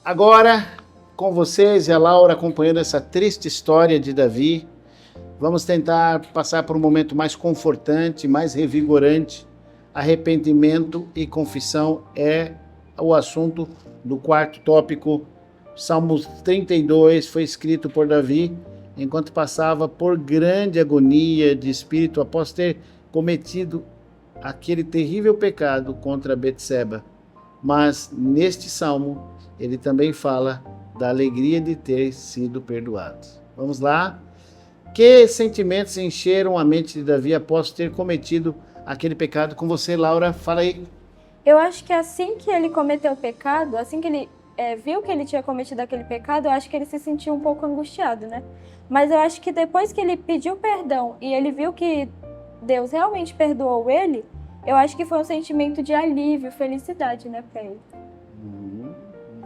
Agora, com vocês e a Laura acompanhando essa triste história de Davi, vamos tentar passar por um momento mais confortante, mais revigorante. Arrependimento e confissão é o assunto do quarto tópico. Salmos 32 foi escrito por Davi enquanto passava por grande agonia de espírito após ter cometido aquele terrível pecado contra Betseba. Mas neste salmo ele também fala da alegria de ter sido perdoado. Vamos lá? Que sentimentos encheram a mente de Davi após ter cometido aquele pecado? Com você, Laura, fala aí. Eu acho que assim que ele cometeu o pecado, assim que ele viu que ele tinha cometido aquele pecado, eu acho que ele se sentiu um pouco angustiado, né? Mas eu acho que depois que ele pediu perdão e ele viu que Deus realmente perdoou ele, eu acho que foi um sentimento de alívio, felicidade, né, pra ele.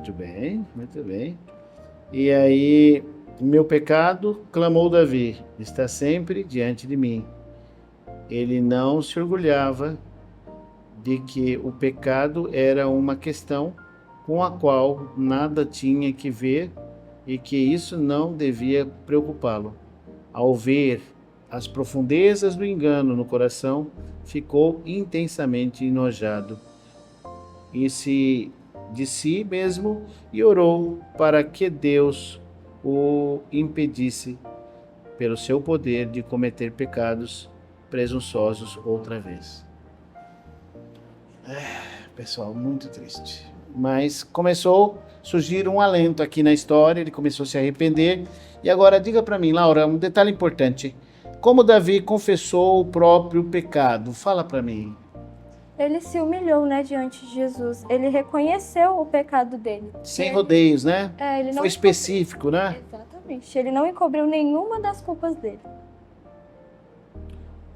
Muito bem, muito bem. E aí, meu pecado, clamou Davi, está sempre diante de mim. Ele não se orgulhava de que o pecado era uma questão com a qual nada tinha que ver e que isso não devia preocupá-lo. Ao ver as profundezas do engano no coração, ficou intensamente enojado de si mesmo e orou para que Deus o impedisse pelo seu poder de cometer pecados presunçosos outra vez. Pessoal, muito triste. Mas começou a surgir um alento aqui na história, ele começou a se arrepender. E agora diga para mim, Laura, um detalhe importante. Como Davi confessou o próprio pecado? Fala para mim. Ele se humilhou, né, diante de Jesus. Ele reconheceu o pecado dele. Sem rodeios, né? Ele não Foi específico, né? Exatamente. Ele não encobriu nenhuma das culpas dele.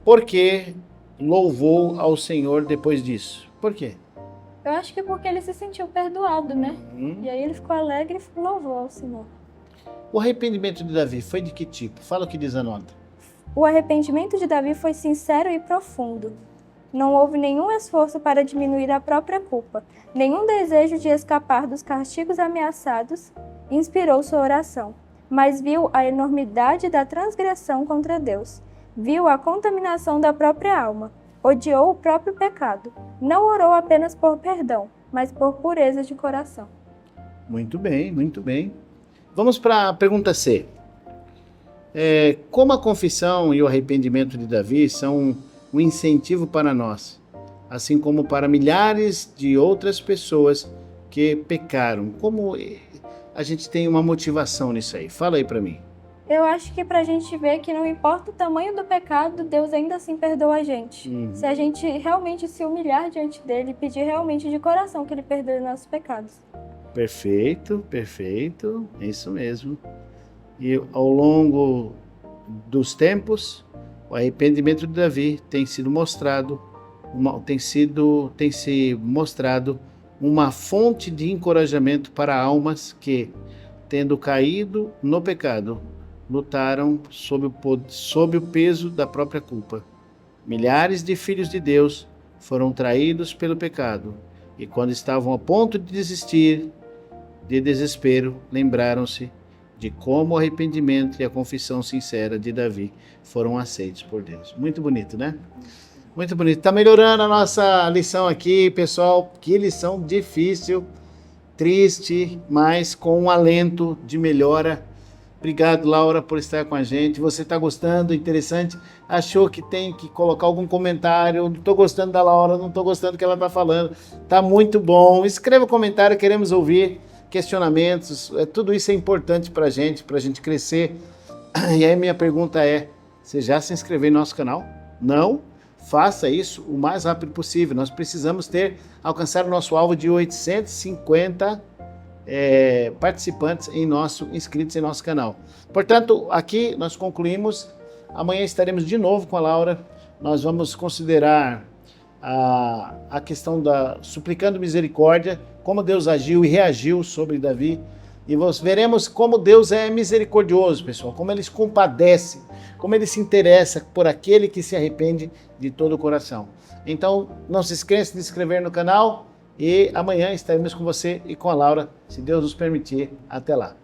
Porque louvou ao Senhor depois disso. Por quê? Eu acho que porque ele se sentiu perdoado, né? E aí ele ficou alegre e louvou ao Senhor. O arrependimento de Davi foi de que tipo? Fala o que diz a nota. O arrependimento de Davi foi sincero e profundo. Não houve nenhum esforço para diminuir a própria culpa. Nenhum desejo de escapar dos castigos ameaçados inspirou sua oração. Mas viu a enormidade da transgressão contra Deus. Viu a contaminação da própria alma. Odiou o próprio pecado. Não orou apenas por perdão, mas por pureza de coração. Muito bem, muito bem. Vamos para a pergunta C. Como a confissão e o arrependimento de Davi são um incentivo para nós, assim como para milhares de outras pessoas que pecaram. Como a gente tem uma motivação nisso aí? Fala aí para mim. Eu acho que pra gente ver que não importa o tamanho do pecado, Deus ainda assim perdoa a gente. Se a gente realmente se humilhar diante dele e pedir realmente de coração que ele perdoe nossos pecados. Perfeito, perfeito, é isso mesmo. E ao longo dos tempos, o arrependimento de Davi tem se mostrado uma fonte de encorajamento para almas que, tendo caído no pecado, lutaram sob o peso da própria culpa. Milhares de filhos de Deus foram traídos pelo pecado e, quando estavam a ponto de desistir, de desespero, lembraram-se de como o arrependimento e a confissão sincera de Davi foram aceitos por Deus. Muito bonito, né? Muito bonito. Está melhorando a nossa lição aqui, pessoal. Que lição difícil, triste, mas com um alento de melhora. Obrigado, Laura, por estar com a gente. Você está gostando? Interessante? Achou que tem que colocar algum comentário? Não estou gostando da Laura, não estou gostando do que ela está falando. Está muito bom. Escreva um comentário, queremos ouvir questionamentos. Tudo isso é importante para a gente crescer. E aí minha pergunta é, você já se inscreveu no nosso canal? Não? Faça isso o mais rápido possível. Nós precisamos alcançar o nosso alvo de 850 participantes inscritos em nosso canal. Portanto, aqui nós concluímos. Amanhã estaremos de novo com a Laura. Nós vamos considerar a questão da suplicando misericórdia, como Deus agiu e reagiu sobre Davi. E veremos como Deus é misericordioso, pessoal, como Ele se compadece, como Ele se interessa por aquele que se arrepende de todo o coração. Então, não se esqueça de se inscrever no canal, E amanhã estaremos com você e com a Laura, se Deus nos permitir. Até lá.